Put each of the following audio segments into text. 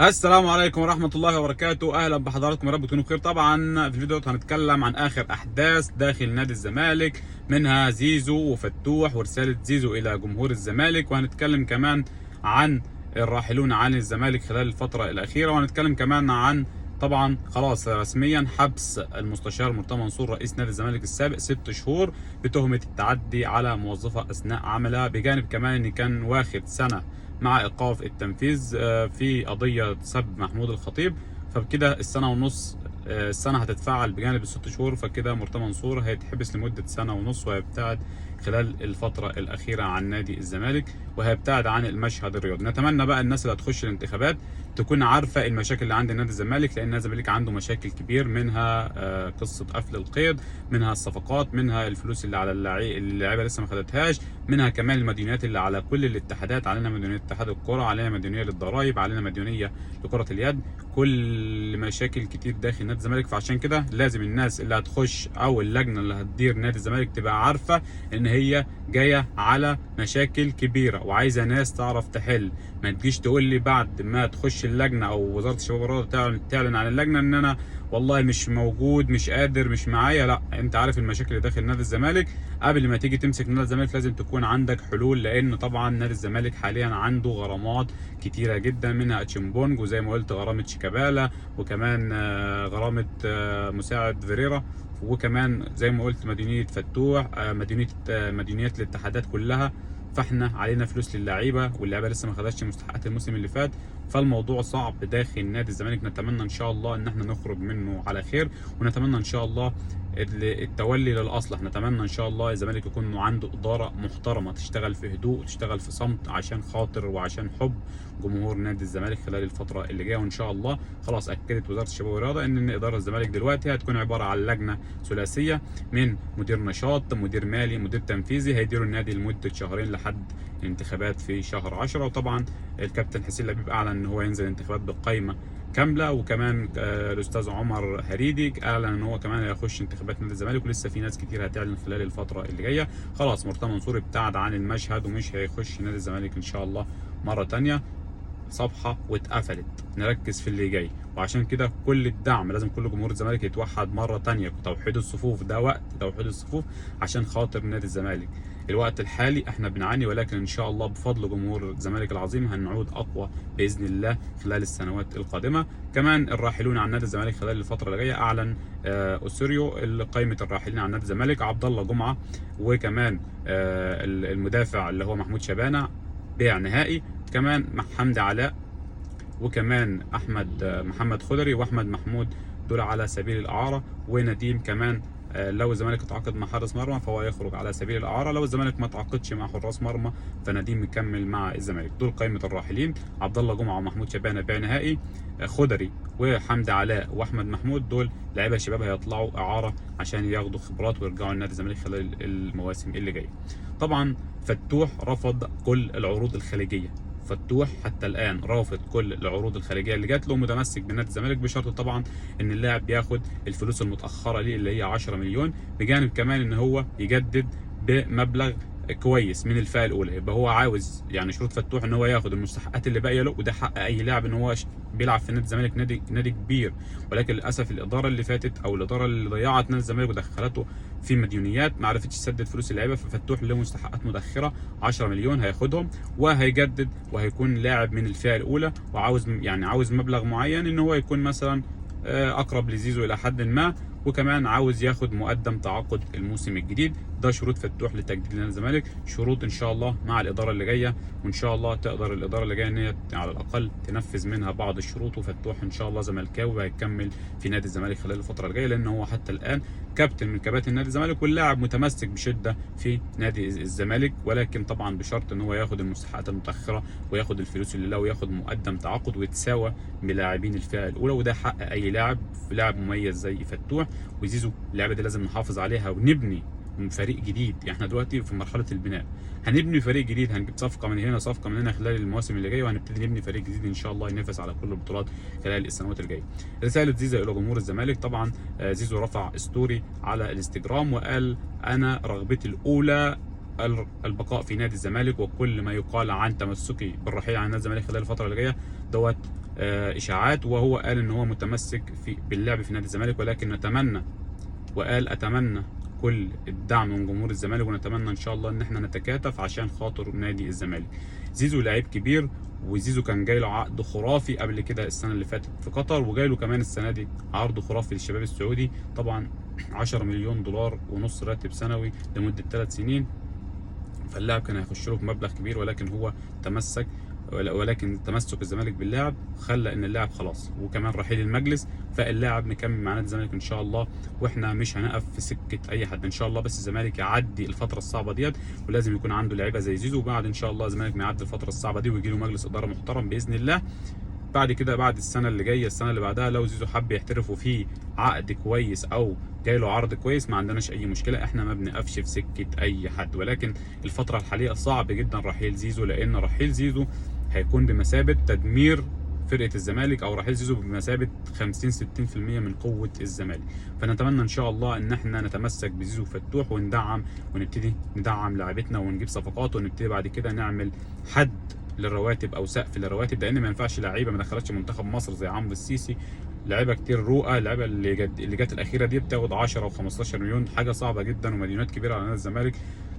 السلام عليكم ورحمة الله وبركاته. أهلا بحضراتكم، يا رب تكونوا بخير. طبعا في الفيديو ده هنتكلم عن آخر أحداث داخل نادي الزمالك، منها زيزو وفتوح ورسالة زيزو إلى جمهور الزمالك، وهنتكلم كمان عن الراحلون عن الزمالك خلال الفترة الأخيرة، وهنتكلم كمان عن طبعا خلاص رسميا حبس المستشار مرتضى منصور رئيس نادي الزمالك السابق 6 شهور بتهمة التعدي على موظفة أثناء عملها، بجانب كمان إن كان واخد سنة مع ايقاف التنفيذ في قضيه سب محمود الخطيب. فبكده السنه ونص السنه هتتفعل بجانب الست شهور، فكده مرتضى منصور هيتحبس لمده سنه ونص، وهيبتعد خلال الفتره الاخيره عن نادي الزمالك، وهيبتعد عن المشهد الرياضي. نتمنى بقى الناس اللي هتخش الانتخابات تكون عارفه المشاكل اللي عند نادي الزمالك، لان نادي الزمالك عنده مشاكل كبير، منها قصه قفل القيد، منها الصفقات، منها الفلوس اللي على اللعيبه لسه ما خدتهاش، منها كمان المديونيات اللي على كل الاتحادات. علينا مديونيه اتحاد الكره، علينا مديونيه للضرائب، علينا مديونيه لكره اليد، كل مشاكل كتير داخل نادي الزمالك. فعشان كده لازم الناس اللي هتخش او اللجنه اللي هتدير نادي الزمالك تبقى عارفه ان هي جايه على مشاكل كبيره وعايزه ناس تعرف تحل. ما تجيش تقول لي بعد ما تخش اللجنه او وزاره الشباب والرياضه تعلن عن اللجنه ان انا والله مش موجود، مش قادر، مش معايا. لا، انت عارف المشاكل اللي داخل نادي الزمالك. قبل ما تيجي تمسك نادي الزمالك لازم تكون عندك حلول، لان طبعا نادي الزمالك حاليا عنده غرامات كتيره جدا، منها اتشمبونج، وزي ما قلت غرامه شيكابالا، وكمان غرامه مساعد فيريرا، وكمان زي ما قلت مديونيه فتوح، مديونيات الاتحادات كلها. فاحنا علينا فلوس للعيبه، واللعيبه لسه ما خدتش مستحقات الموسم اللي فات. فالموضوع صعب داخل نادي الزمالك. نتمنى ان شاء الله ان احنا نخرج منه على خير، ونتمنى ان شاء الله التولي للاصلح. نتمنى ان شاء الله الزمالك يكون عنده اداره محترمه تشتغل في هدوء، تشتغل في صمت، عشان خاطر وعشان حب جمهور نادي الزمالك خلال الفتره اللي جايه. وان شاء الله خلاص اكدت وزاره الشباب والرياضه ان اداره الزمالك دلوقتي هتكون عباره عن لجنه ثلاثيه من مدير نشاط، مدير مالي، مدير تنفيذي، هيديروا النادي لمده شهرين لحد انتخابات في شهر 10. وطبعا الكابتن حسين لبيب اعلن ان هو ينزل انتخابات بقائمه كامله، وكمان الاستاذ عمر هريدي اعلن ان هو كمان هيخش انتخابات نادي الزمالك، ولسه في ناس كتير هتعلن خلال الفتره اللي جايه. خلاص مرتضى منصور ابتعد عن المشهد ومش هيخش نادي الزمالك ان شاء الله مره ثانيه. صفحه واتقفلت، نركز في اللي جاي. وعشان كده كل الدعم، لازم كل جمهور الزمالك يتوحد مره ثانيه. توحيد الصفوف، ده وقت توحيد الصفوف عشان خاطر نادي الزمالك. الوقت الحالي احنا بنعاني، ولكن ان شاء الله بفضل جمهور الزمالك العظيم هنعود اقوى باذن الله خلال السنوات القادمه. كمان الراحلون عن نادي الزمالك خلال الفتره اللي جايه، اعلن اوسوريو قائمه الراحلين عن نادي الزمالك: عبد الله جمعه، وكمان المدافع اللي هو محمود شبانه بيع نهائي، كمان حمدي علاء، وكمان محمد خضري واحمد محمود، دول على سبيل الاعاره. ونديم كمان لو الزمالك اتعاقد مع حارس مرمى فهو يخرج على سبيل الاعاره، لو الزمالك ما تعاقدش مع حراس مرمى فنديم مكمل مع الزمالك. دول قائمه الراحلين: عبد الله جمعه ومحمود شبانه بيع نهائي، خضري وحمدي علاء واحمد محمود، دول لعيبه شباب هيطلعوا اعاره عشان ياخدوا خبرات ويرجعوا لنادي الزمالك خلال المواسم اللي جايه. طبعا فتوح رفض كل العروض الخليجيه. فتوح حتى الان رافض كل العروض الخارجيه اللي جات له، متمسك بنادي الزمالك بشرط طبعا ان اللاعب ياخد الفلوس المتاخره ليه اللي هي 10 مليون، بجانب كمان ان هو يجدد بمبلغ كويس من الفئه الاولى. يبقى هو عاوز يعني شروط فتوح ان هو ياخد المستحقات اللي باقيه له، وده حق اي لاعب ان هو بيلعب في نادي الزمالك، نادي كبير. ولكن للاسف الاداره اللي فاتت او الاداره اللي ضيعت نادي الزمالك ودخلته في مديونيات ما عرفتش تسدد فلوس اللعيبه، ففتوح له مستحقات متاخره 10 مليون هياخدهم وهيجدد، وهيكون لاعب من الفئه الاولى. وعاوز يعني عاوز مبلغ معين ان هو يكون مثلا اقرب لزيزو الى حد ما، وكمان عاوز ياخد مقدم تعاقد الموسم الجديد. ده شروط فتوح لتجديد نادي الزمالك، شروط ان شاء الله مع الاداره اللي جايه، وان شاء الله تقدر الاداره اللي جايه ان هي على الاقل تنفذ منها بعض الشروط. وفتوح ان شاء الله زملكاوي وهيكمل في نادي الزمالك خلال الفتره الجايه، لان هو حتى الان كابتن من كباتن نادي الزمالك، واللاعب متمسك بشده في نادي الزمالك، ولكن طبعا بشرط ان هو ياخد المستحقات المتاخره وياخد الفلوس اللي له وياخد مقدم تعاقد ويتساوى بلاعبين الفئه الاولى. وده حق اي لاعب مميز زي فتوح وزيزو. اللعبه دي لازم نحافظ عليها ونبني فريق جديد. يعني احنا دلوقتي في مرحله البناء، هنبني فريق جديد، هنجيب صفقه من هنا صفقه من هنا خلال المواسم اللي جايه، وهنبتدي نبني فريق جديد ان شاء الله ينافس على كل البطولات خلال السنوات الجايه. رساله زيزو الى جمهور الزمالك: طبعا زيزو رفع ستوري على الانستجرام وقال: انا رغبتي الاولى البقاء في نادي الزمالك، وكل ما يقال عن تمسكي بالرحيل عن نادي الزمالك خلال الفتره اللي جايه دوت اشاعات، وهو قال ان هو متمسك باللعب في نادي الزمالك، ولكن نتمنى، وقال اتمنى كل الدعم من جمهور الزمالك، ونتمنى ان شاء الله ان احنا نتكاتف عشان خاطر نادي الزمالك. زيزو لعيب كبير، وزيزو كان جاي له عقد خرافي قبل كده السنه اللي فاتت في قطر، وجاي له كمان السنه دي عرض خرافي للشباب السعودي، طبعا 10 مليون دولار ونص راتب سنوي لمده 3 سنين. فاللاعب كان هيخش له بمبلغ كبير، ولكن هو تمسك، ولكن تمسك الزمالك باللاعب خلى ان اللاعب خلاص، وكمان رحيل المجلس، فاللاعب مكمل مع نادي الزمالك ان شاء الله، واحنا مش هنقف في سكه اي حد ان شاء الله. بس الزمالك يعدي الفتره الصعبه ديت، ولازم يكون عنده لعيبه زي زيزو، وبعد ان شاء الله الزمالك ما يعدي الفتره الصعبه دي ويجي له مجلس اداره محترم باذن الله. بعد كده بعد السنه اللي جايه السنه اللي بعدها، لو زيزو حب يحترف وفيه عقد كويس او جاي له عرض كويس، ما عندناش اي مشكله، احنا ما بنقفش في سكه اي حد. ولكن الفتره الحاليه صعب جدا رحيل زيزو، لان رحيل زيزو هيكون بمثابه تدمير فرقه الزمالك، او رحيل زيزو بمثابه 50-60% من قوه الزمالك. فنتمنى ان شاء الله ان احنا نتمسك بزيزو فتوح وندعم، ونبتدي ندعم لاعبتنا ونجيب صفقات، ونبتدي بعد كده نعمل حد للرواتب او سقف للرواتب، لان ما ينفعش لعيبه ما دخلتش منتخب مصر زي عمرو السيسي، لعيبه كتير رؤى، اللعيبه اللي جت الاخيره دي بتاخد 10 و15 مليون، حاجه صعبه جدا ومديونات كبيره على نادي الزمالك.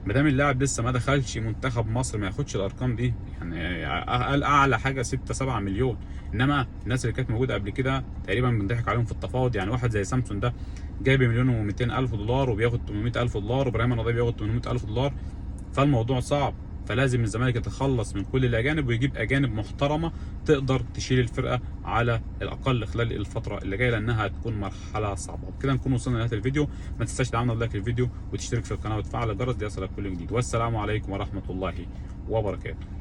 ما دام اللاعب لسه ما دخلش منتخب مصر ما ياخدش الارقام دي، يعني اقل اعلى حاجه 6-7 مليون. انما الناس اللي كانت موجوده قبل كده تقريبا بنضحك عليهم في التفاوض، يعني واحد زي سامسون ده جايب مليون و200 الف دولار وبياخد 800 الف دولار، وابراهيم النضاي بياخد 800 الف دولار، فالموضوع صعب. فلازم الزمالك يتخلص من كل الاجانب ويجيب اجانب محترمه تقدر تشيل الفرقه على الاقل خلال الفتره اللي جايه، لانها هتكون مرحله صعبه. بكده نكون وصلنا لنهايه الفيديو، ما تنساش تعمل لايك للفيديو وتشترك في القناه وتفعل الجرس ليصلك كل جديد، والسلام عليكم ورحمه الله وبركاته.